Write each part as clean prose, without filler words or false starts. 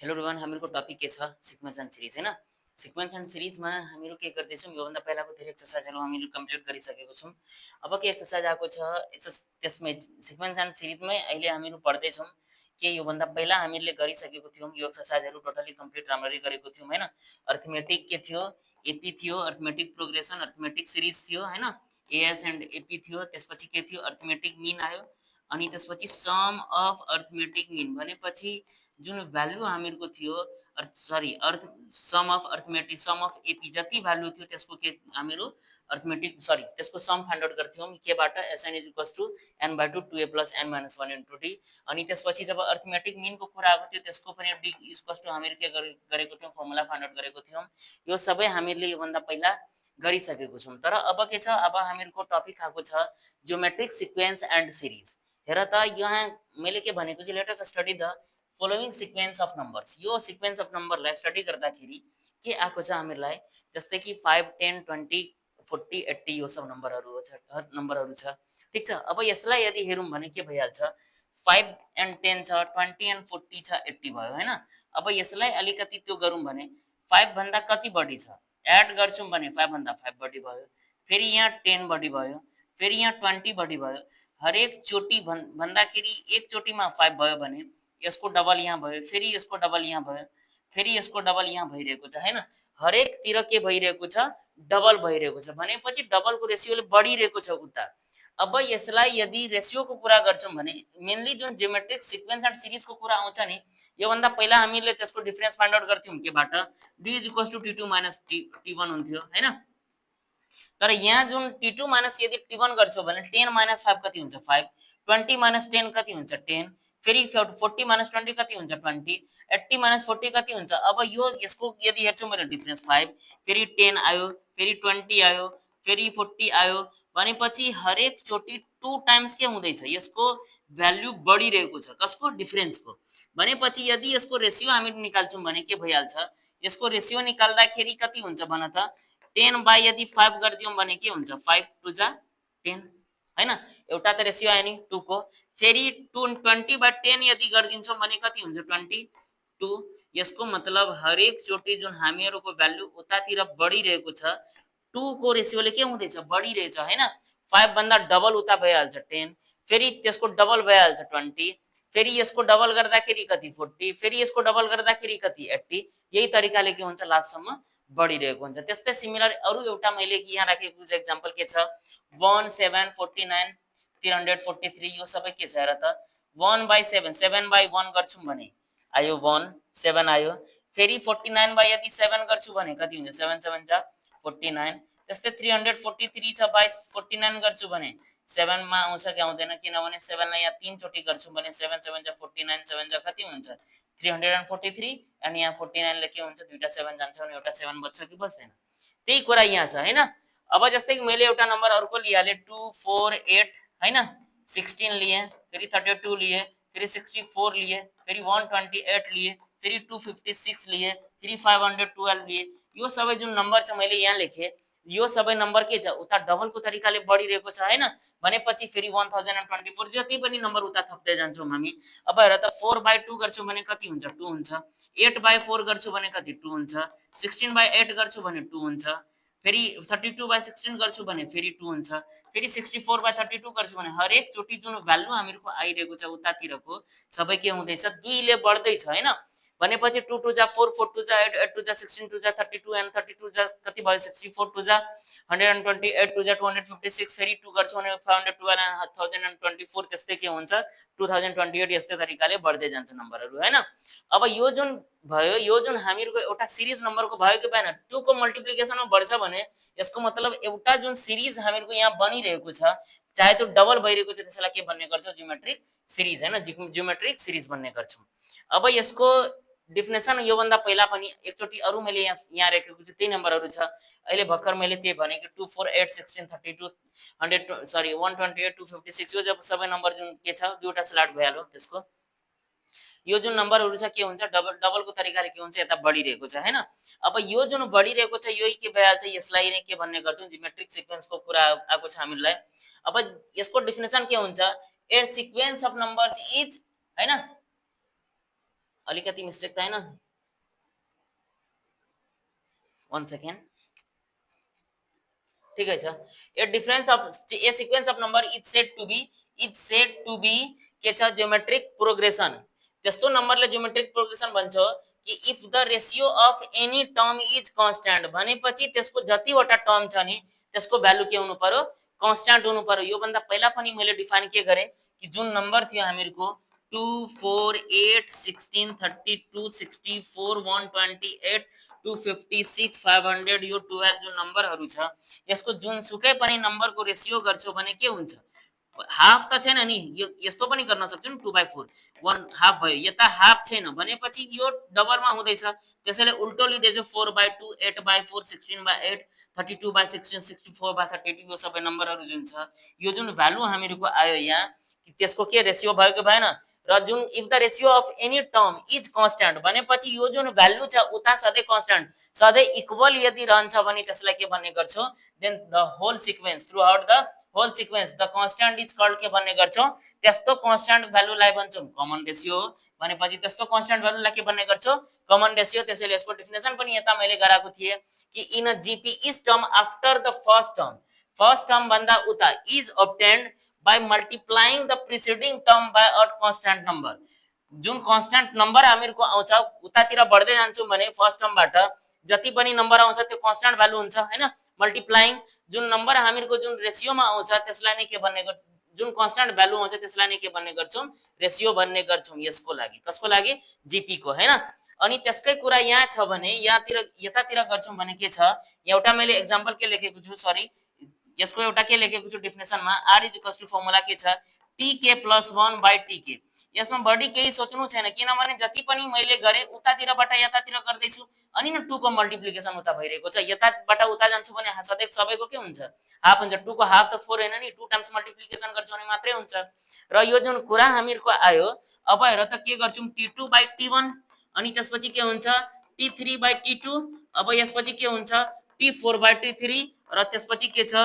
Hello everyone, हामीहरूको topic के छ सिक्वेन्स एन्ड सिरिज हैन। सिक्वेन्स एन्ड सिरिजमा हामीहरू के गर्दैछौँ, योभन्दा पहिलाको धेरै एक्सर्साइजहरू हामीहरू कम्प्लिट गरिसकेको छौँ। अब के एक्सर्साइज आएको छ, त्यसमै सिक्वेन्स एन्ड सिरिजमै अहिले हामीहरू पढ्दैछौँ के योभन्दा पहिला हामीले गरिसकेको थियौँ। यो एक्सर्साइजहरू टोटली कम्प्लिट राम्ररी गरेको थियौँ हैन। अर्थमेटिक के थियो, एपी थियो, अर्थमेटिक प्रोग्रेसन, अर्थमेटिक सिरिज थियो हैन, एएस एन्ड एपी थियो। त्यसपछि के थियो, अर्थमेटिक मिन आयो, अनि त्यसपछि सम अफ अर्थमेटिक मिन भनेपछि जुन भ्यालु हामीहरूको थियो, अर्थ sum of arithmetic sum of AP जति भ्यालु थियो त्यसको के हामीहरू अर्थमेटिक त्यसको सम फाइन्ड आउट गर्थ्यौँ केबाट, S N is equals to N by two two A plus N minus one into D. अनि त्यसपछि जब अर्थमेटिक मिनको कुरा आएको थियो त्यसको पनि डी इक्वल्स टु हामीहरू के गरेको थियौँ, फर्मुला फाइन्ड आउट गरेको थियौँ। यो सबै हामीले योभन्दा पहिला गरिसकेको छौँ। तर अब के छ, अब हामीहरूको टपिक आएको छ ज्योमेट्रिक सिक्वेन्स एन्ड सिरिज। हेर त, यहाँ मैले के भनेको चाहिँ let us study the following sequence of numbers. यो सिक्वेन्स अफ नम्बरलाई स्टडी गर्दाखेरि के आएको छ हामीहरूलाई, जस्तै कि 5, 10, 20, 40, 80 यो सब नम्बरहरू छ। ठिक छ। अब यसलाई यदि हेरौँ भने के भइहाल्छ, 5 एन्ड 10 छ, 20 एन्ड 40 छ, 80 भयो हैन। अब यसलाई अलिकति त्यो गरौँ भने 5 भन्दा कति बढी छ, एड गर्छौँ भने 5 भन्दा 5 बढी भयो, फेरि यहाँ 10 बढी भयो, फेरि यहाँ 20 बढी भयो। हरेक चोटि भन्दाखेरि एक चोटिमा 5 भयो भने यसको डबल यहाँ भयो, फेरि यसको डबल यहाँ भयो, फेरि यसको डबल यहाँ भइरहेको छ हैन। हरेकतिर के भइरहेको छ, डबल भइरहेको छ भनेपछि डबलको रेसियोले बढिरहेको छ उता। अब यसलाई यदि रेसियोको कुरा गर्छौँ भने मेनली जुन जियोमेट्रिक सिक्वेन्स एन्ड सिरिजको कुरा आउँछ नि, योभन्दा पहिला हामीले त्यसको डिफरेन्स फाइन्ड आउट गर्थ्यौँ केबाट, डी इज इक्वल्स टु टी2 माइनस टी1 हुन्थ्यो हैन। तर यहाँ जुन टी2 माइनस यदि टी1 गर्छौँ भने 10 माइनस 5 कति हुन्छ, 5, 20 माइनस 10 कति हुन्छ, 10, फेरि 40 माइनस 20 कति हुन्छ, 20, 80 माइनस 40 कति हुन्छ। अब यो यसको यदि हेर्छौँ भने डिफरेन्स 5, फेरि 10 आयो, फेरि 20 आयो, फेरि 40 आयो भनेपछि हरेक चोटि 2 टाइम्स के हुँदैछ, यसको भ्याल्यु बढिरहेको छ, कसको, डिफरेन्सको। भनेपछि यदि यसको रेसियो हामी निकाल्छौँ भने के भइहाल्छ, यसको रेसियो निकाल्दाखेरि कति हुन्छ भन त, 10 बाई यदि 5 गरिदियौँ भने के हुन्छ, 5 टू जा 10 हैन। एउटा त रेसियो आयो नि 2 को, फेरि 20 बाई 10 यदि गरिदिन्छौँ भने कति हुन्छ, 22। यसको मतलब हरेक चोटि जुन हामीहरूको भ्यालु उतातिर बढिरहेको छ, 2 को रेसियोले के हुँदैछ, बढिरहेछ हैन। 5 भन्दा डबल उता भइहाल्छ 10, फेरि त्यसको डबल भइहाल्छ 20, फेरि यसको डबल गर्दाखेरि कति, 40, फेरि यसको डबल गर्दाखेरि कति, 80। यही तरिकाले के हुन्छ, लास्टसम्म बढिरहेको हुन्छ। त्यस्तै सिमिलर अरू एउटा मैले यहाँ राखेको एक्जाम्पल के छ, 1, 7, 49, 343 यो सबै के छ हेर त, 1 बाई 7, 7 बाई 1 गर्छौँ भने आयो 1, 7 आयो, फेरि 49 बाई यदि 7 गर्छु भने कति हुन्छ, 7 7 जा 49। त्यस्तै 343 छ बाई 49 गर्छु भने 7 मा आउँछ कि आउँदैन, किनभने 7 लाई यहाँ 3 चोटि गर्छु भने 7 7 जा 49, 7 जा कति हुन्छ, 343, अनि यहाँ 49 ले के हुन्छ, दुईटा 7 जान्छ भने एउटा 7 बच्छ कि बच्दैन, त्यही कुरा यहाँ छ हैन। अब जस्तै कि मैले एउटा नम्बर अर्को लिइहालेँ 2, 4, 8 हैन, 16 लिए, फेरि 32 लिए, फेरि 64 लिए, फेरि 128 लिए, फेरि 256 लिए, फेरि 512 लिए। यो सबै जुन नम्बर छ मैले यहाँ लेखेँ, यो सबै नम्बर के छ, उता डबलको तरिकाले बढिरहेको छ हैन। भनेपछि फेरि 1024 जति पनि नम्बर उता थप्दै जान्छौँ हामी। अब हेर त, 4 बाई 2 गर्छौँ भने कति हुन्छ, 2 हुन्छ, 8 बाई 4 गर्छु भने कति, 2 हुन्छ, 16 बाई 8 गर्छु भने 2 हुन्छ, फेरि 32 बाई 16 गर्छु भने फेरि 2 हुन्छ, फेरि 64 बाई 32 गर्छु भने हरेक चोटि जुन भ्यालु हामीहरूको आइरहेको छ उतातिरको सबै के हुँदैछ, 2 ले बढ्दैछ हैन। भनेपछि 2 2 जा 4, 4 2 जा 8, 8 2 जा 16, 2 जा 32 एन्ड 32 जा कति भयो, 64, 2 जा 128, 2 जा 256, फेरि 2 गर्छु भने 512 एन्ड 1024, त्यस्तै के हुन्छ, 2028 यस्तै तरिकाले बढ्दै जान्छ नम्बरहरू हैन। अब यो जुन भयो, यो जुन हामीहरूको एउटा सिरिज नम्बरको भयो कि भएन, 2 को मल्टिप्लिकेसनमा बढ्छ भने यसको मतलब एउटा जुन सिरिज हामीहरूको यहाँ बनिरहेको छ, चाहे त्यो डबल भइरहेको छ, त्यसलाई के भन्ने गर्छौँ, जियोमेट्रिक सिरिज हैन, जियोमेट्रिक सिरिज भन्ने गर्छौँ। अब यसको डेफिनेसन योभन्दा पहिला पनि एकचोटि अरू मैले यहाँ राखेको छु, त्यही नम्बरहरू छ। अहिले भर्खर मैले त्यही भने कि 2, 4, 8, 16, 32, 128, 256 यो जब सबै नम्बर जुन के छ, दुईवटा स्ल्याट भइहाल्यो त्यसको। यो जुन नम्बरहरू छ के हुन्छ, डबलको तरिकाले के हुन्छ, यता बढिरहेको छ हैन। अब यो जुन बढिरहेको छ यही के भइहाल्छ, यसलाई नै के भन्ने गर्छौँ, जियोमेट्रिक सिक्वेन्सको कुरा आएको छ हामीलाई। अब यसको डेफिनेसन के हुन्छ, a sequence of numbers is हैन, अलिकति मिस्टेक त हैन? 1 सेकेन्ड। ठिकै छ। A difference of a sequence of number is said to be के छ ज्योमेट्रिक प्रोग्रेसन। त्यस्तो नम्बरले ज्योमेट्रिक प्रोग्रेसन भन्छ कि if the ratio of any term is constant भनेपछि त्यसको जतिवटा टर्म छ नि त्यसको भ्यालु के हुनु पर्यो? कन्स्ट्यान्ट हुनु पर्यो। यो भन्दा पहिला पनि मैले डिफाइन के गरे कि जुन नम्बर थियो हामीहरुको 2 4 8 16 32 64 128 256 500 यो 12 जो नम्बरहरु छ यसको जुनसुकै पनि नम्बरको रेसियो गर्छौ भने के हुन्छ? हाफ त छैन नि, यो यस्तो पनि गर्न सक्छौ नि 2/4 1 हाफ भयो। यता हाफ छैन भनेपछि यो डबलमा हुँदैछ। त्यसैले उल्टो लिँदैछु 4/2 8/4 16/8 32/16 64/32 यो सबै नम्बरहरु जुन छ यो जुन भ्यालु हामीहरुको आयो यहाँ त्यसको के रेसियो भयो कि भएन? र जुन if the ratio of any term is constant भनेपछि यो जुन भ्यालु छ उता सधैँ कन्स्ट्यान्ट सधैँ इक्वल यदि रहन्छ भने त्यसलाई के भन्ने गर्छौं? Then the whole sequence throughout the whole sequence the constant is called के भन्ने गर्छौं? त्यस्तो कन्स्ट्यान्ट भ्यालुलाई भन्छौं कमन रेसियो भनेपछि त्यस्तो कन्स्ट्यान्ट भ्यालुलाई के भन्ने गर्छौं? Common ratio. त्यसैले यसको डेफिनेसन पनि यता मैले गराएको थिए कि in a GP is term after the first term भन्दा उता is obtained by multiplying the preceding term by a constant number। जुन कन्स्ट्यान्ट नम्बर हामीहरुको आउँछ उतातिर बढ्दै जान्छौं भने फर्स्ट टर्मबाट जति पनि नम्बर आउँछ त्यो कन्स्ट्यान्ट भ्यालु हुन्छ हैन? मल्टिप्लाइङ जुन नम्बर हामीहरुको जुन रेसियोमा आउँछ त्यसलाई नै के भन्ने जुन कन्स्ट्यान्ट भ्यालु आउँछ त्यसलाई नै के भन्ने गर्छौं? रेसियो भन्ने गर्छौं। यसको लागि कसको लागि? जीपी को हैन? अनि त्यसकै कुरा यहाँ छ भने यतातिर गर्छौं भने के छ? एउटा मैले एक्जाम्पल के लेखेको छु सरी यसको एउटा के लेखेको छु डेफिनेसनमा r is equals to formula के छ? tk + 1 / tk। यसमा बढी केही सोच्नु छैन किनभने जति पनि मैले गरे उतातिरबाट यतातिर गर्दै छु अनि न 2 को मल्टिप्लिकेसन उता भइरहेको छ। यताबाट उता जान्छु भने सधैँ सबैको के हुन्छ? हाफ हुन्छ। 2 को हाफ त 4 हैन नि 2 टाइम्स मल्टिप्लिकेसन गर्छु भने मात्रै हुन्छ। र यो जुन कुरा हामीहरुको आयो अब हेर त के गर्छौं? t2/t1 अनि त्यसपछि के हुन्छ? t3/t2 अब यसपछि के हुन्छ? t4/t3 र त्यसपछि के छ?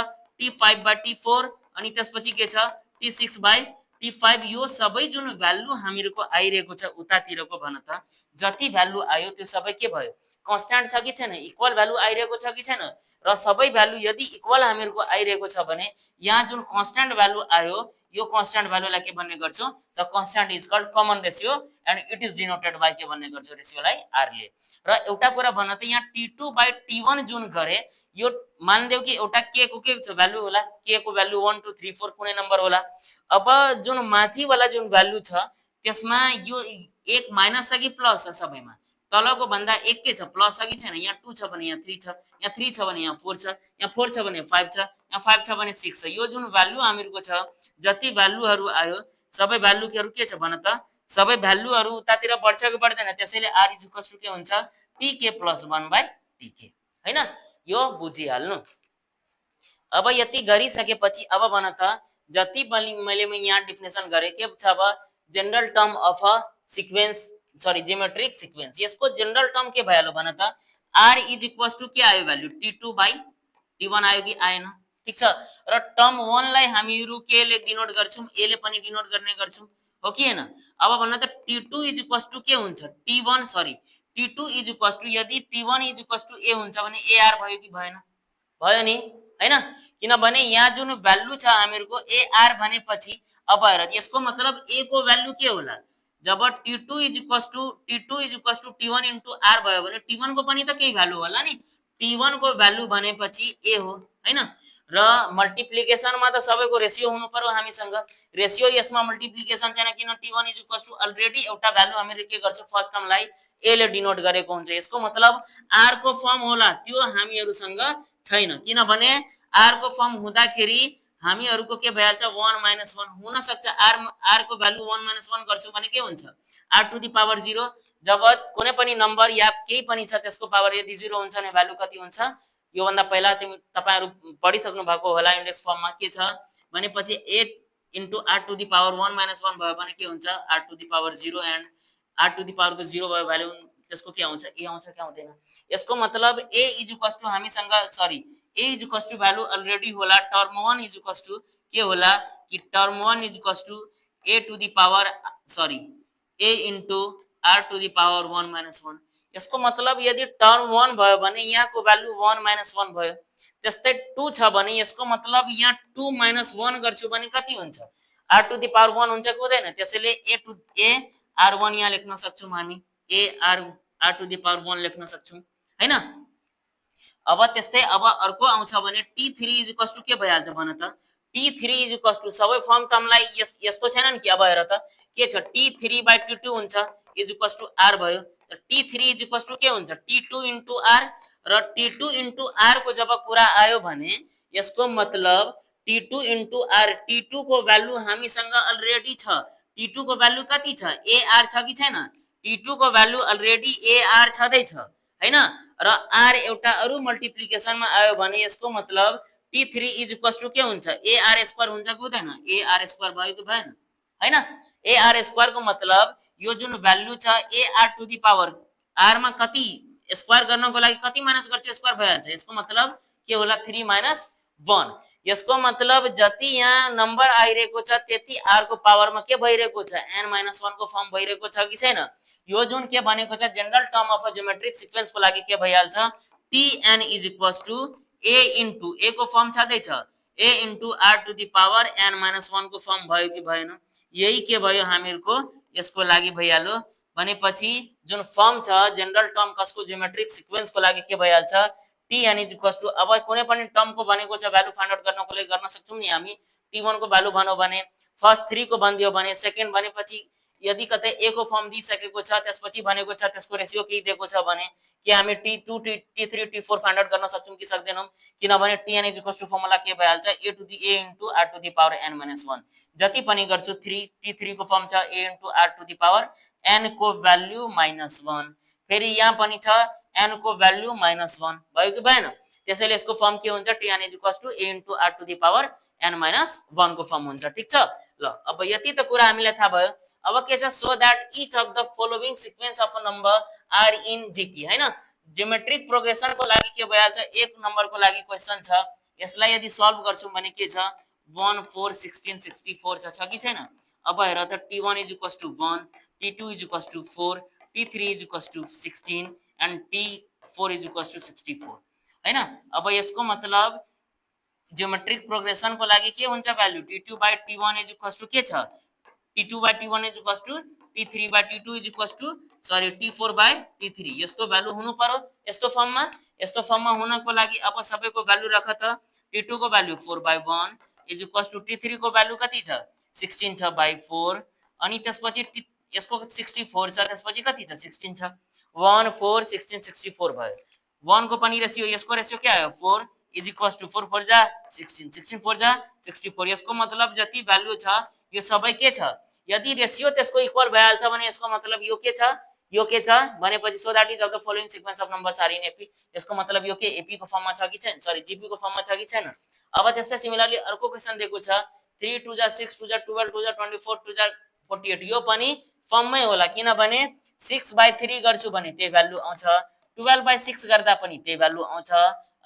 t5/t4 अनि त्यसपछि के छ? t6/t5 यो सबै जुन भ्यालु हामीहरुको आइरहेको छ उतातिरको भन त जति भ्यालु आयो त्यो सबै के भयो? कन्स्ट्यान्ट छ कि छैन? इक्वल भ्यालु आइरहेको छ कि छैन? र सबै भ्यालु यदि इक्वल हामीहरुको आइरहेको छ भने यहाँ जुन कन्स्ट्यान्ट भ्यालु आयो यो कन्स्ट्यान्ट भ्यालुलाई के भन्ने गर्छौं? The constant is called common ratio and it is denoted by के भन्ने गर्छौं? रेसियोलाई r ले। र एउटा कुरा भन्न त यहाँ t2/t1 जुन गरे यो मान्देऊ कि एउटा k को के छ भ्यालु होला? k को भ्यालु 1 2 3 4 कुनै नम्बर होला। अब जुन माथि वाला जुन भ्यालु छ त्यसमा यो एक माइनस छ कि प्लस छ? सबैमा तलको भन्दा एक के छ? प्लस छ कि छैन? यहाँ 2 छ भने यहाँ 3 छ, यहाँ 3 छ भने यहाँ 4 छ, यहाँ 4 छ भने 5 छ, यहाँ 5 छ भने 6 छ। यो जुन भ्यालु हामीहरुको छ जति भ्यालुहरु आयो सबै भ्यालुहरु के छ भन त? सबै भ्यालुहरु उतातिर बढ्छ कि बढ्दैन? त्यसैले r इज इक्वल्स टु के हुन्छ? tk + 1/tk हैन? यो बुझिहाल्नु। अब यति गरिसकेपछि अब भन त जति पनि मैले यहाँ डेफिनेसन गरे के छ? अब general term of a sequence sorry geometric sequence यसको जनरल टर्म के भइहाल्यो भन त? r इज इक्वल्स टु के आयो भ्यालु? t2/t1 आयो कि आएन? ठीक छ। र टर्म 1 लाई हामीहरु के ले डिनोट गर्छौं? a ले पनि डिनोट गर्ने गर्छौं हो कि हैन? अब भन्न त t2 इज इक्वल्स टु के हुन्छ? t1 sorry t2 is equals to यदि t1 is equals to a हुन्छ भने ar भयो कि भएन? भयो नि हैन? किनभने यहाँ जुन भ्यालु छ हामीहरुको ar भनेपछि अब हेर यसको मतलब a को भ्यालु के होला? जब t2 is equals to t1 into r भयो भने t1 को पनि त केही भ्यालु होला नि? t1 को भ्यालु भनेपछि a हो हैन? र मल्टिप्लिकेसनमा त सबैको रेसियो हुनु पर्यो हामीसँग। रेसियो यसमा मल्टिप्लिकेसन छैन किन t1 is equals to already एउटा भ्यालु हामीले के गर्छौं? फर्स्ट टर्मलाई a ले डिनोट गरेको हुन्छ। यसको मतलब r को फर्म होला त्यो हामीहरुसँग छैन किनभने r को फर्म हुँदाखेरि हामीहरुको के भइहाल्छ? 1 - 1 हुन सक्छ। r को भ्यालु 1 - 1 गर्छौं भने के हुन्छ? r टु द पावर 0 जब कुनै पनि नम्बर या केही पनि छ त्यसको पावर यदि 0 हुन्छ भने भ्यालु कति हुन्छ? यो भन्दा पहिला तपाईहरु पढिसक्नु भएको होला इन्डेक्स फर्ममा के छ भनेपछि 8 * r टु द पावर 1 - 1 भयो भने के हुन्छ? r to the power 0 and r to the power को 0 भयो भ्यालु त्यसको के आउँछ? a आउँछ कि आउँदैन? यसको मतलब a इज इक्वल्स टु हामीसँग सरी a is equals to value already होला टर्म 1 इज इक्वल्स टु के होला कि term 1 is equals to a to the power सरी a into r to the power 1 minus 1। यसको मतलब यदि टर्म 1 भयो भने यहाँको भ्यालु 1 माइनस 1 भयो। त्यस्तै 2 छ भने यसको मतलब यहाँ 2 माइनस 1 गर्छु भने कति हुन्छ? आर टू द पावर 1 हुन्छ कि हुँदैन? त्यसैले ए आर 1 यहाँ लेख्न सक्छौँ हामी, a r to the power 1 लेख्न सक्छौँ हैन। अब त्यस्तै अब अर्को आउँछ भने t3 इज इक्वल्स टु के भइहाल्छ भन त? t3 इज इक्वल्स टु सबै फर्म तमलाई यस्तो छैन नि कि अब हेर त के छ t3 बाइ t2 हुन्छ इज इक्वल्स टु r भयो। t3 इज इक्वल्स टु के हुन्छ t2 इन्टु r र t2 इन्टु r को जब कुरा आयो भने यसको मतलब t2 इन्टु r, t2 को भ्यालु हामीसँग अलरेडी छ। t2 को भ्यालु कति छ? ar छ कि छैन? t2 को भ्यालु अलरेडी ar छँदै छ हैन। र r एउटा अरु मल्टिप्लिकेसनमा आयो भने यसको मतलब t3 इज इक्वल्स टु के हुन्छ? ar स्क्वायर हुन्छ कि हुँदैन? ar स्क्वायर भयो कि भएन हैन। ar स्क्वायर को मतलब यो जुन भ्यालु छ ar to the power r मा कति स्क्वायर गर्नको लागि कति माइनस गर्छु स्क्वायर भइहाल्छ। यसको मतलब के होला 3 माइनस 1। यसको मतलब जति यहाँ नम्बर आइरहेको छ त्यति r को पावरमा के भइरहेको छ? n माइनस 1 को फर्म भइरहेको छ कि छैन? यो जुन के भनेको छ general term of a geometric sequence को लागि के भइहाल्छ? tn is equals to a into a को फर्म छँदैछ a into r to the power n minus 1 को फर्म भयो कि भएन? यही के भयो हामीहरुको यसको लागि भइहाल्यो। भनेपछि जुन फर्म छ जनरल टर्म कसको? ज्योमेट्रिक सिक्वेन्स को लागि के भइहाल्छ? tn इज इक्वल्स टु अब कुनै पनि टर्म को भनेको छ भ्यालु फाइन्ड आउट गर्नको लागि गर्न सक्छौं नि हामी। t1 को भ्यालु भन्यो भने फर्स्ट 3 को भनिदियो भने सेकेन्ड भनेपछि यदि कतै a को फर्म दिइसकेको छ त्यसपछि भनेको छ त्यसको रेशियो के दिएको छ भने के हामी t2 t3 t4 find out गर्न सक्छौं कि सक्दैनौं? किनभने tn is equals to formula के भइहाल्छ a to the a into r to the power n minus 1। जति पनि गर्छु 3 t3 को फर्म छ a into r to the power n को भ्यालु माइनस 1। फेरि यहाँ पनि छ n को भ्यालु माइनस 1 भयो कि भएन? त्यसैले यसको फर्म के हुन्छ? tn is equals to a into r to the power n minus 1 को फर्म हुन्छ। ठीक छ ल। अब यति त कुरा हामीलाई थाहा भयो। अब के छ? So that each of the following sequence of a number are in GP हैन। ज्योमेट्रिक प्रोग्रेसन को लागि के भइहाल्छ? एक नम्बर को लागि क्वेशन छ। यसलाई यदि सल्भ गर्छौं भने के छ? 1 4 16 64 छ कि छैन? अब हेर त t1 is equals to 1, t2 is equals to 4, t3 is equals to 16 and t4 is equals to 64 हैन। अब यसको मतलब ज्योमेट्रिक प्रोग्रेसन को लागि के हुन्छ value? t2 by t1 is equals to के छ? t2 by t1 is equals to t3 by t2 is equals to t4 by t3 यस्तो भ्यालु हुनु पर्यो यस्तो फर्ममा हुनको लागि अब सबैको भ्यालु राख त। t2 को value 4 by 1 is equals to t3 को भ्यालु कति छ? 16 छ by 4 अनि त्यसपछि यसको 64 छ त्यसपछि कति छ? 16 छ। 1 4 16 64 भयो। 1 को पनि रेशियो यसको रेशियो के आयो? 4 is equals to 4 4 जा 16 16 4 जा 64। यसको मतलब जति भ्यालु छ यो सबै के छ? यदि रेशियो त्यसको इक्वल भइहाल्छ भने यसको मतलब यो के छ? यो के छ भनेपछि so that is of the following sequence of numbers are in AP. यसको मतलब यो के एपी को फर्ममा छ कि छैन? सरी जीपी को फर्ममा छ कि छैन? अब त्यस्तै सिमिलरली अर्को क्वेशन दिएको छ 3 2 जा 6 2 जा 12 2 जा 24 2 जा 48 यो पनि फर्ममै होला किनभने 6 by 3 गर्छु भने त्यही भ्यालु आउँछ, 12 by 6 गर्दा पनि त्यही भ्यालु आउँछ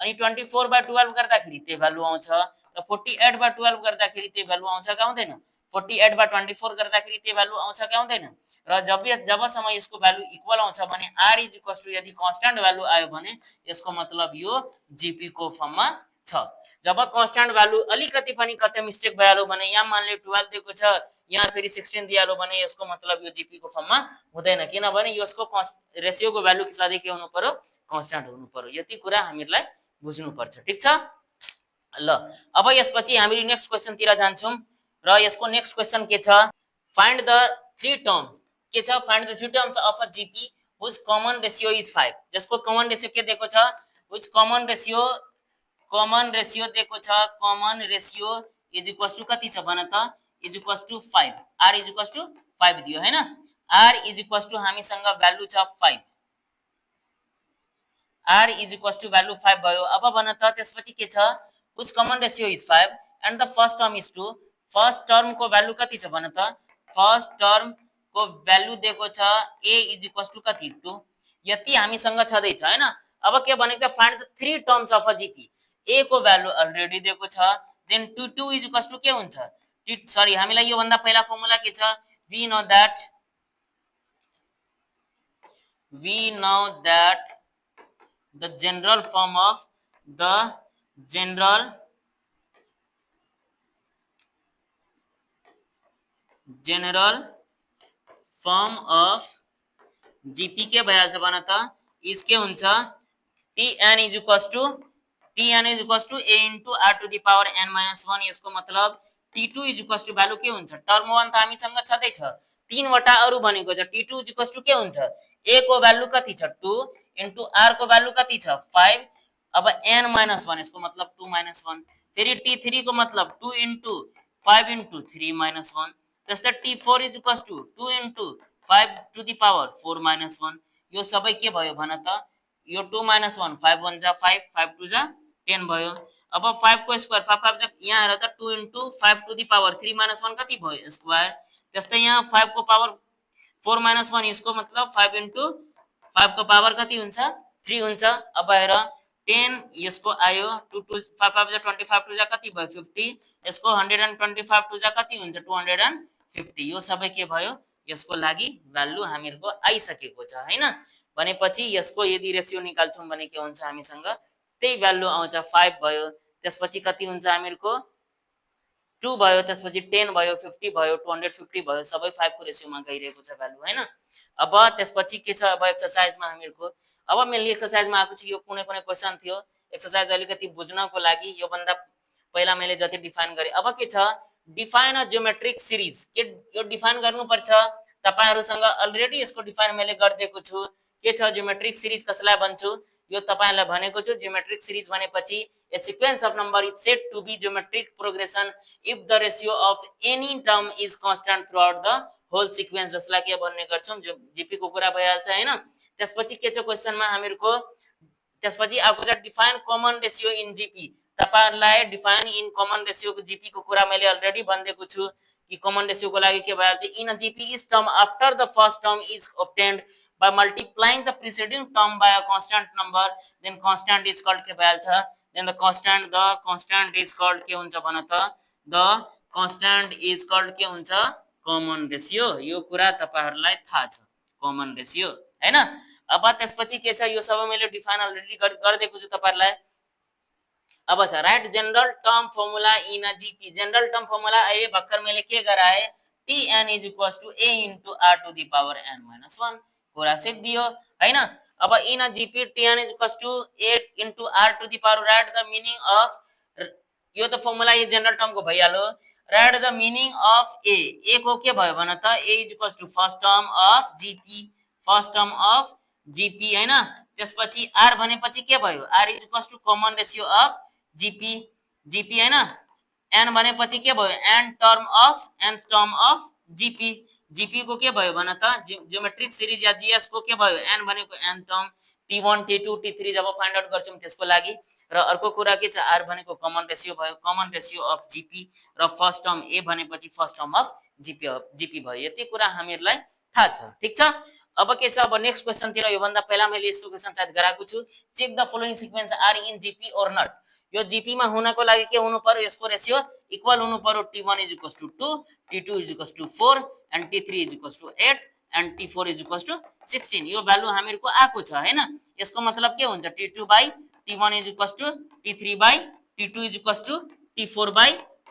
अनि 24 by 12 गर्दाखेरि त्यही भ्यालु आउँछ र 48 by 12 गर्दाखेरि त्यही भ्यालु आउँछ कि आउँदैन? 48 by 24 गर्दाखेरि त्यही भ्यालु आउँछ कि आउँदैन? र जबसम्म यसको भ्यालु इक्वल आउँछ भने r इज इक्वल्स टु यदि कन्स्ट्यान्ट भ्यालु आयो भने यसको मतलब यो जीपी को फर्ममा छ। जब कन्स्ट्यान्ट भ्यालु अलिकति पनि कतै मिस्टेक भइहाल्यो भने यहाँ मानले 12 दिएको छ यहाँ फेरि 16 दिइहाल्यो भने यसको मतलब यो जीपी को फर्ममा हुँदैन किनभने यसको रेशियो को भ्यालु सधैँ के हुनु पर्यो? कन्स्ट्यान्ट हुनु पर्यो। यति कुरा हामीलाई बुझ्नु पर्छ। ठीक छ ल। अब यसपछि हामी नेक्स्ट क्वेशन तिर जान्छौं र यसको नेक्स्ट क्वेशन के छ? फाइन्ड द थ्री टर्म्स के छ? Find the three terms of a GP which common ratio is 5। जसको कमन रेशियो के दिएको छ? व्हिच कमन रेशियो दिएको छ। Common ratio is equals to कति छ भन त? Is equals to 5। r is equals to 5 दियो हैन। r इज इक्वल्स टु हामीसँग भ्यालु छ 5। r is equals to value 5 भयो। अब भन त त्यसपछि के छ? Which common ratio is 5 and the first term is 2। First term को भ्यालु कति छ भन त? फर्स्ट टर्म को भ्यालु दिएको छ a इज इक्वल्स टु कति? 2। यति हामीसँग छदै छ हैन। अब के भनेको छ? Find the three terms of a GP. a को भ्यालु अलरेडी दिएको छ देन 2 इज इक्वल्स टु के हुन्छ? सरी हामीलाई यो भन्दा पहिला फर्मुला के छ? We know that we know that the general form of the general form of GP के भइहाल्छ भन त इज के हुन्छ tn is equals to a into r to the power n minus 1 यसको मतलब t2 is equals to value के हुन्छ टर्म 1 त हामीसँग छँदै छ तीन वटा अरु भनेको छ t2 इज इक्वल्स टु के हुन्छ a को भ्यालु कति छ 2 into r को भ्यालु कति छ 5 अब n minus 1 यसको मतलब 2 minus 1 फेरि t3 को मतलब 2 into 5 into 3 minus 1 त्यस्तै t4 is equals to 2 into 5 to the power 4 minus 1 यो सबै के भयो भन त यो 2 minus 1 5 1 जा 5 5 2 जा 10 भयो अब 5 को स्क्वायर 5 5 जा यहाँ हेर त 2 into 5 to the power 3 minus 1 कति भयो स्क्वायर त्यस्तै यहाँ 5 को पावर 4 minus 1 यसको मतलब 5 into 5 को पावर कति हुन्छ 3 हुन्छ अब हेर 10 यसको आयो 2 2 5 5 जा 25 2 जा कति भयो 50 यसको 125 2 जा कति हुन्छ 250 यो सबै के भयो यसको लागि भ्यालु हामीहरुको आइसकेको छ हैन भनेपछि यसको यदि रेशियो निकाल्छौं भने के हुन्छ हामीसँग त्यही भ्यालु आउँछ 5 भयो त्यसपछि कति हुन्छ हामीहरुको 2 भयो त्यसपछि 10 भयो 50 भयो 250 भयो सबै 5 को रेशियोमा गइरहेको छ भ्यालु हैन अब त्यसपछि के छ अब एक्सरसाइजमा हामीहरुको अब मैले एक्सरसाइजमा आएको छु यो कुनै कुनै क्वेशन थियो एक्सरसाइज अलिकति बुझ्नको लागि यो भन्दा पहिला मैले जति डिफाइन गरे अब के छ डिफाइन अ जियोमेट्रिक सिरिज के यो डिफाइन गर्नुपर्छ तपाईहरुसँग अलरेडी यसको डिफाइन मैले गर्दिएको छु के छ जियोमेट्रिक सिरिज कसलाई भन्छु यो तपाईहरुलाई भनेको छु जियोमेट्रिक सिरिज भनेपछि a sequence of number is said to be geometric progression if the ratio of any term is constant throughout the whole sequence जसलाई के भन्ने गर्छौं जो जीपी को कुरा भइहाल्छ हैन त्यसपछि के छ क्वेशनमा हामीहरुको त्यसपछि आएको छ define common ratio in GP तपाईहरुलाई डिफाइन इन कमन रेशियो को जीपी को कुरा मैले अलरेडी भन्दिएको छु कि कमन रेशियो को लागि के भइहाल्छ in a GP is term after the first term is obtained by multiplying the preceding term by a constant number then constant is called के भइहाल्छ then the constant is called के हुन्छ भन त the constant is called के हुन्छ common ratio यो कुरा तपाईहरुलाई थाहा छ कमन रेशियो हैन अब त्यसपछि के छ यो सबै मैले डिफाइन अलरेडी गर्दिएको छु तपाईहरुलाई अब छ right general term formula in a GP general term formula ए भर्खर मैले के गराए tn is equals to a into r to the power n minus 1 कुरा सिद्धियो हैन अब in a GP tn is equals to 8 into r to the power right the meaning of यो त फर्मुला यो जनरल टर्म को भइहाल्यो right the meaning of ए को के भयो भन त a is equals to first term of GP हैन त्यसपछि r भनेपछि के भयो r is equals to common ratio of GP हैन n भनेपछि के भयो n टर्म अफ जीपी को के भयो भन त जियोमेट्रिक सिरिज या जीएस को के भयो n भनेको n term t1 t2 t3 जब फाइन्ड आउट गर्छौं त्यसको लागि र अर्को कुरा के छ r भनेको कमन रेशियो भयो कमन रेशियो अफ जीपी र फर्स्ट टर्म a भनेपछि फर्स्ट टर्म अफ जीपी भयो यति कुरा हामीहरुलाई थाहा छ ठीक छ अब के छ अब नेक्स्ट क्वेशन तिर यो भन्दा पहिला मैले यस्तो क्वेशन सायद गराएको छु check the following sequence are in GP or not यो जीपी मा हुनको लागि के हुनु पर्यो यसको रेशियो इक्वल हुनु पर्यो t1 is equals to 2 t2 is equals to 4 and t3 is equals to 8 and t4 is equals to 16 यो भ्यालु हामीहरुको आको छ हैन यसको मतलब के हुन्छ t2 by t1 is equals to t3 by t2 is equals to t4 by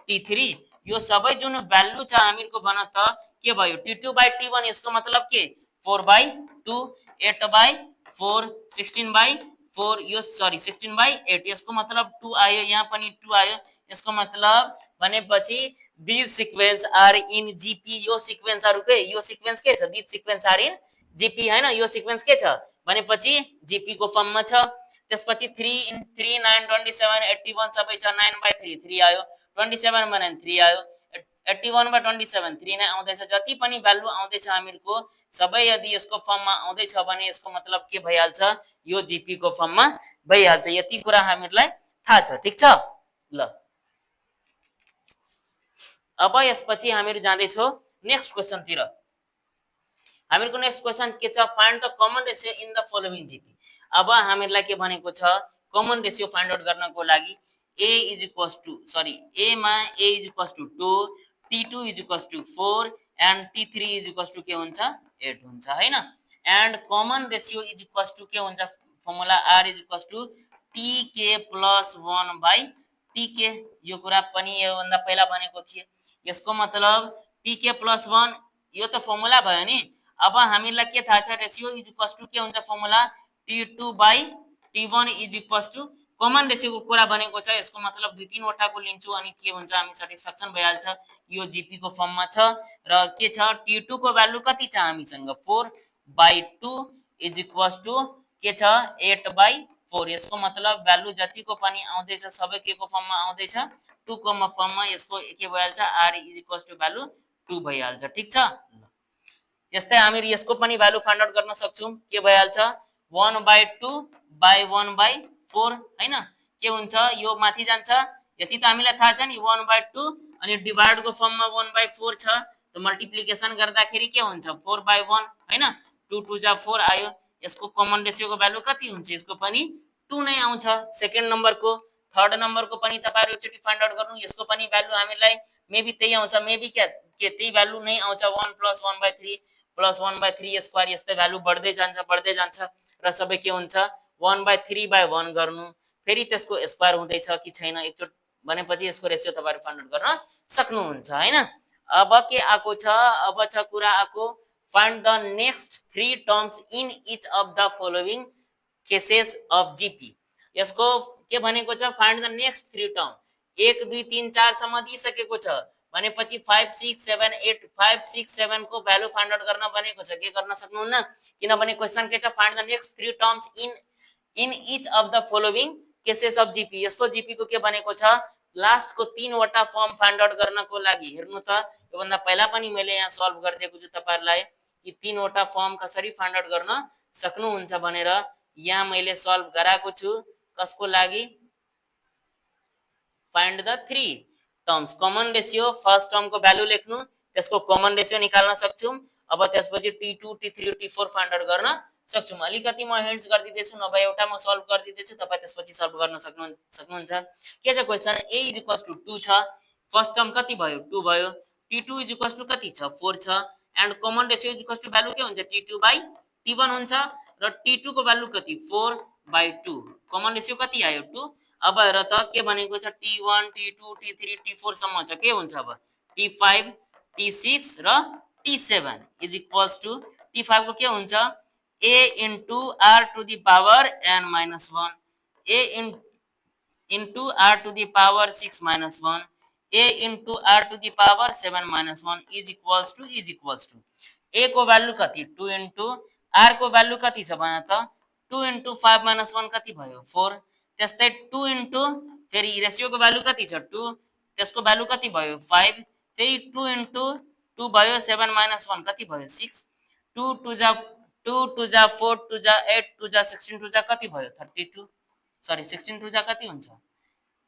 t3 यो सबै जुन भ्यालु छ हामीहरुको भन त के भयो t2 by t1 यसको मतलब के 4 by 2 8 by 4 16 by 4 यो सरी 16 by 8 यसको मतलब 2 आयो यहाँ पनि 2 आयो यसको मतलब भनेपछि this sequence are in GP यो सिक्वेन्सहरु के छ this sequence are in GP हैन यो सिक्वेन्स के छ भनेपछि जीपी को फर्ममा छ त्यसपछि 3 3 9 27 81 सबै छ 9 by 3 3 आयो 27 मा 3 आयो 81 by 27 3 नै आउँदैछ जति पनि भ्यालु आउँदैछ हामीहरुको सबै यदि यसको फर्ममा आउँदैछ भने यसको मतलब के भइहाल्छ यो जीपी को फर्ममा भइहाल्छ यति कुरा हामीहरुलाई थाहा छ ठीक छ ल अब यसपछि हामीहरु जाँदै छौ नेक्स्ट क्वेशन तिर हामीहरुको नेक्स्ट क्वेशन के छ find the common ratio in the following GP अब हामीहरुलाई के भनेको छ कमन रेशियो फाइन्ड आउट गर्नको लागि a is equals to a मा a is equals to 2 t2 is equals to 4 and t3 is equals to के हुन्छ 8 हुन्छ हैन and common ratio is equals to के हुन्छ formula r is equals to TK plus 1 by TK. यो कुरा पनि योभन्दा पहिला भनेको थिएँ। यसको मतलब टीके प्लस 1 यो त फर्मुला भयो नि। अब हामीलाई के थाहा छ रेसियो इज इक्वल्स टु के हुन्छ formula T2 by T1 is equals to common रेसियोको कुरा बनेको छ। यसको मतलब दुई तीनवटाको लिन्छु अनि के हुन्छ हामी सेटिस्फ्याक्सन भइहाल्छ। यो जीपी को फर्ममा छ र के छ T2 को भ्यालु कति छ हामीसँग 4 बाई 2 इज इक्वल्स टु के छ 8 बाई 4। यसको मतलब भ्यालु जतिको पनि आउँदैछ सबै के को फर्ममा आउँदैछ 2 को फर्ममा। यसको के भइहाल्छ r is equals to value 2 भइहाल्छ। ठीक छ। यस्तै हामी यसको पनि भ्यालु फाइन्ड आउट गर्न सक्छौं। के भइहाल्छ 1 बाई 2 बाई 1 बाई 4 हैन। के हुन्छ यो माथि जान्छ यति त हामीलाई थाहा छ नि 1 बाई 2 अनि डिभाइड को फर्ममा 1 बाई 4 छ त मल्टिप्लिकेसन गर्दाखेरि के हुन्छ 4 बाई 1 हैन। 2 2 जा 4 आयो। यसको कमन रेसियोको भ्यालु कति हुन्छ यसको पनि 2 नै आउँछ। सेकेन्ड नम्बरको थर्ड नम्बरको पनि तपाईहरु एकचोटी फाइन्ड आउट गर्नु। यसको पनि भ्यालु हामीलाई मेबी त्यही आउँछ। मेबी के त्यही भ्यालु नै आउँछ 1 plus 1 by 3 plus 1 by 3 square. यस्तै भ्यालु बढ्दै जान्छ र सबै के हुन्छ 1 बाई 3 बाई 1 गर्नु फेरि त्यसको स्क्वायर हुँदैछ कि छैन एकचोट भनेपछि यसको रेसियो तपाईहरु फाइन्ड आउट गर्न सक्नुहुन्छ हैन। अब के आको छ अब छ कुरा आको find the next 3 terms in each of the following cases of GP. यसको के भनेको छ फाइन्ड द नेक्स्ट 3 टर्म 1 2 3 4 सम्म दिइसकेको छ भनेपछि 5 6 7 8 5 6 7 को भ्यालु फाइन्ड आउट गर्न भनेको छ। के गर्न सक्नुहुन्न किनभने क्वेशन के छ find the next 3 terms in each of the following cases of GP. यस्तो जीपी को के भनेको छ लास्ट को 3 वटा फर्म फाइन्ड आउट गर्नको लागि हेर्नु त यो भन्दा पहिला पनि मैले यहाँ सल्भ गरिदिएको छु तपाईहरुलाई कि 3 वटा फर्म कसरी फाइन्ड आउट गर्न सक्नुहुन्छ भनेर यहाँ मैले सल्भ गराएको छु। कसको लागि find the 3 terms common ratio first term को भ्यालु लेख्नु त्यसको कमन रेशियो निकाल्न सक्छौं। अब त्यसपछि T2 T3 T4 find out गर्न सक्छौं। अलिकति म हिन्ट्स गर्दिदैछु नभए एउटा म सल्भ गर्दिदैछु तपाई त्यसपछि सल्भ गर्न सक्नुहुन्छ। के छ question a is equals to 2 छ फर्स्ट टर्म कति भयो 2 भयो। T2 इज इक्वल्स टु कति छ 4 छ and common ratio is equals to value के हुन्छ T2 बाइ T1 हुन्छ र T2 को भ्यालु कति 4 बाइ 2 कमन रेशियो कति आयो 2। अब हेर त के भनेको छ T1 T2 T3 T4 सम्म छ के हुन्छ अब T5 T6 र T7 is equals to T5 को के हुन्छ a into r to the power n minus 1 a into r to the power 6 minus 1 a into r to the power 7 minus 1 is equals to a को value कति 2 into r को value कति छ भन त 2 into 5 minus 1 कति भयो 4। त्यस्तै 2 into फेरि रेशियो को भ्यालु कति छ 2 त्यसको भ्यालु कति भयो 5 फेरि 2 into 2 भयो 7 minus 1 कति भयो 6 2 2 जा 2 2 जा 4 2 जा 8 2 जा 16 2 जा कति भयो 32 सरी 16 2 जा कति हुन्छ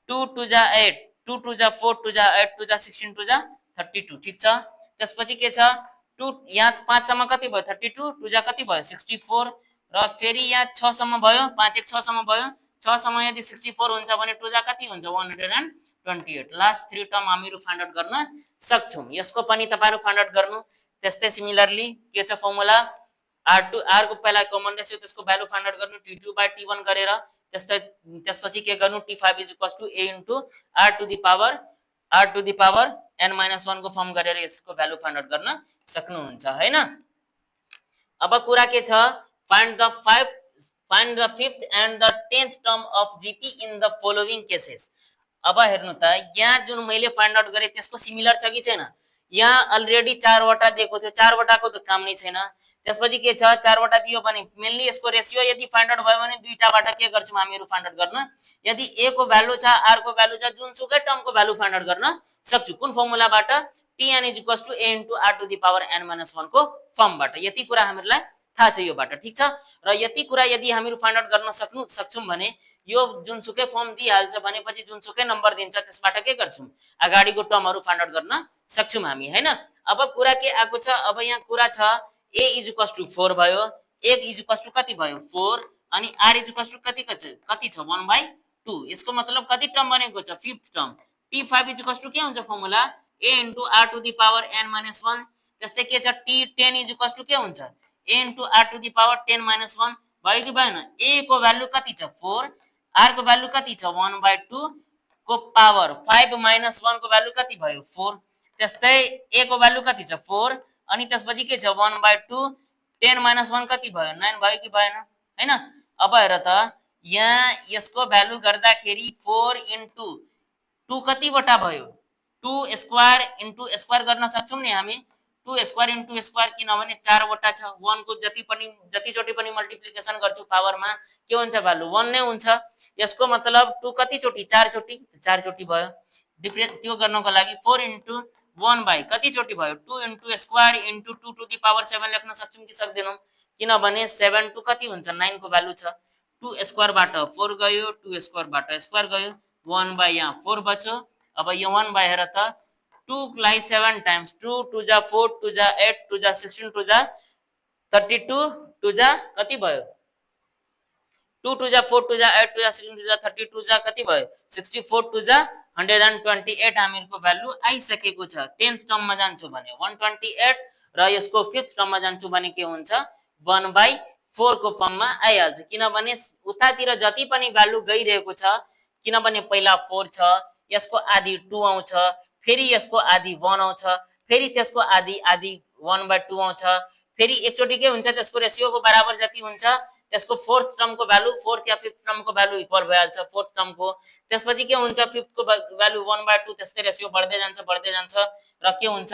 2 2 जा 8 2 2 जा 4 2 जा 8 2 जा 16 2 जा 32 ठीक छ। त्यसपछि के छ 2 यहाँ 5 सम्म कति भयो 32 2 जा कति भयो 64 र फेरि यहाँ 6 सम्म भयो 5 1 6 सम्म भयो 6 सम्म यदि 64 हुन्छ भने 2 जा कति हुन्छ 128। लास्ट 3 टर्म हामीहरु फाइन्ड आउट गर्न सक्छौं। यसको पनि तपाईहरु फाइन्ड आउट गर्नु। त्यस्तै सिमिलरली के छ फर्मुला R2 R को पहिला कमन रेशियो त्यसको भ्यालु फाइन्ड आउट गर्नु T2 बाइ T1 गरेर त्यस्तै त्यसपछि के गर्नु T5 is equals to a into r to the power n - 1 को फर्म गरेर यसको भ्यालु फाइन्ड आउट गर्न सक्नुहुन्छ हैन। अब कुरा के छ find the fifth and the 10th term of GP in the following cases. अब हेर्नु त यहाँ जुन मैले फाइन्ड आउट गरे त्यसको सिमिलर छ कि छैन। यहाँ अलरेडी 4 वटा दिएको थियो 4 वटाको त काम नै छैन। त्यसपछि के छ 4 वटा दियो भने मेनली यसको रेशियो यदि फाइन्ड आउट भयो भने दुईटाबाट के गर्छौं हामीहरु फाइन्ड आउट गर्न यदि a को भ्यालु छ r को भ्यालु छ जुनसुकै टर्मको भ्यालु फाइन्ड आउट गर्न सक्छु कुन फर्मुलाबाट Tn = a * r to the power n - 1 को फर्मबाट। यति कुरा हामीहरुलाई थाहा छ योबाट ठीक छ। र यति कुरा यदि हामीहरु फाइन्ड आउट गर्न सक्छौं भने यो जुनसुकै फर्म दिइहाल्छ भनेपछि जुनसुकै नम्बर दिन्छ त्यसबाट के गर्छौं अगाडिको टर्महरु फाइन्ड आउट गर्न सक्छौं हामी हैन। अब कुरा के आको छ अब यहाँ कुरा छ a = 4 भयो a = कति भयो 4 अनि r = कति छ 1/2। यसको मतलब कति टर्म बनेको छ फिफ्थ टर्म। T5 = के हुन्छ formula a * r to the power n - 1। त्यस्तै के छ T10 = के हुन्छ a into r to the power 10 minus 1 भयो कि भएन a को भ्यालु कति छ 4 r को भ्यालु कति छ 1/2 को पावर 5 minus 1 को भ्यालु कति भयो 4 त्यस्तै a को भ्यालु कति छ 4 अनि त्यसपछि के छ 1/2 10 minus 1 कति भयो 9 भयो कि भएन हैन अब हेर त यहाँ यसको भ्यालु गर्दाखेरि 4 into 2 कति वटा भयो 2 स्क्वायर इन्टु स्क्वायर गर्न सक्छौं नि हामी 2 स्क्वायर इन्टु स्क्वायर किनभने 4 वटा छ 1 को जति चोटी पनि मल्टिप्लिकेसन गर्छु पावरमा के हुन्छ भ्यालु 1 नै हुन्छ यसको मतलब 2 कति चोटी 4 चोटी 4 चोटी भयो डिफरेन्स त्यो गर्नको लागि 4 into 1 by कति चोटी भयो 2 into square into 2 to the power 7 लेख्न सक्छौं कि सक्दैनौं किनभने 7 to कति हुन्छ 9 को भ्यालु छ 2 स्क्वायर बाट 4 गयो 2 स्क्वायर बाट स्क्वायर गयो 1 by यहाँ 4 बच्यो अब यो 1 by हेर त 2 लाई 7 times 2 2 जा 4 2 जा 8 2 जा 16 2 जा 32 2 जा कति भयो 2 2 जा 4 2 जा 8 2 जा 16 2 जा 32 जा कति भयो 64 2 जा 128 हामीहरुको भ्यालु आइसकेको छ 10th टर्ममा जान्छु भने 128 र यसको 5th टर्ममा जान्छु भने के हुन्छ 1/4 को फर्ममा आइहाल्छ किनभने उतातिर जति पनि भ्यालु गइरहेको छ किनभने पहिला 4 छ यसको आधी 2 आउँछ फेरि यसको आधी 1 आउँछ फेरि त्यसको आधी 1/2 आउँछ फेरि एकचोटी के हुन्छ त्यसको रेशियोको बराबर जति हुन्छ त्यसको 4th टर्मको भ्यालु 4th या 5th टर्मको भ्यालु इक्वल भइहाल्छ 4th टर्मको त्यसपछि के हुन्छ 5th को भ्यालु 1/2 त्यस्तै रेशियो बढ्दै जान्छ र के हुन्छ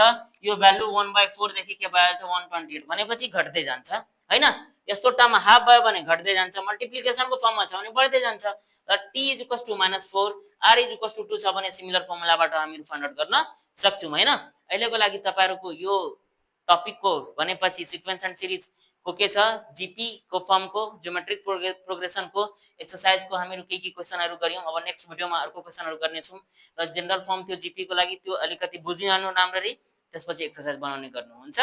यो भ्यालु 1/4 देखि के भइहाल्छ 128 भनेपछि घट्दै जान्छ हैन यस्तो टर्म हाफ भयो भने घट्दै जान्छ मल्टिप्लिकेसनको फर्ममा छ भने बढ्दै जान्छ र t - 4 r 2 छ भने सिमिलर फर्मुलाबाट हामी फाइन्ड आउट गर्न सक्छौं हैन अहिलेको लागि तपाईहरुको यो टपिकको भनेपछि सिक्वेन्स एन्ड सिरिज को के छ जीपी को फर्म को ज्योमेट्रिक प्रोग्रेसन को एक्सरसाइज को हामीहरु के क्वेशनहरु गर्यौं अब नेक्स्ट भिडियोमा अर्को क्वेशनहरु गर्ने छौं र जनरल फर्म त्यो जीपी को लागि त्यो अलिकति बुझिहाल्नु राम्ररी त्यसपछि एक्सरसाइज बनाउने गर्नु हुन्छ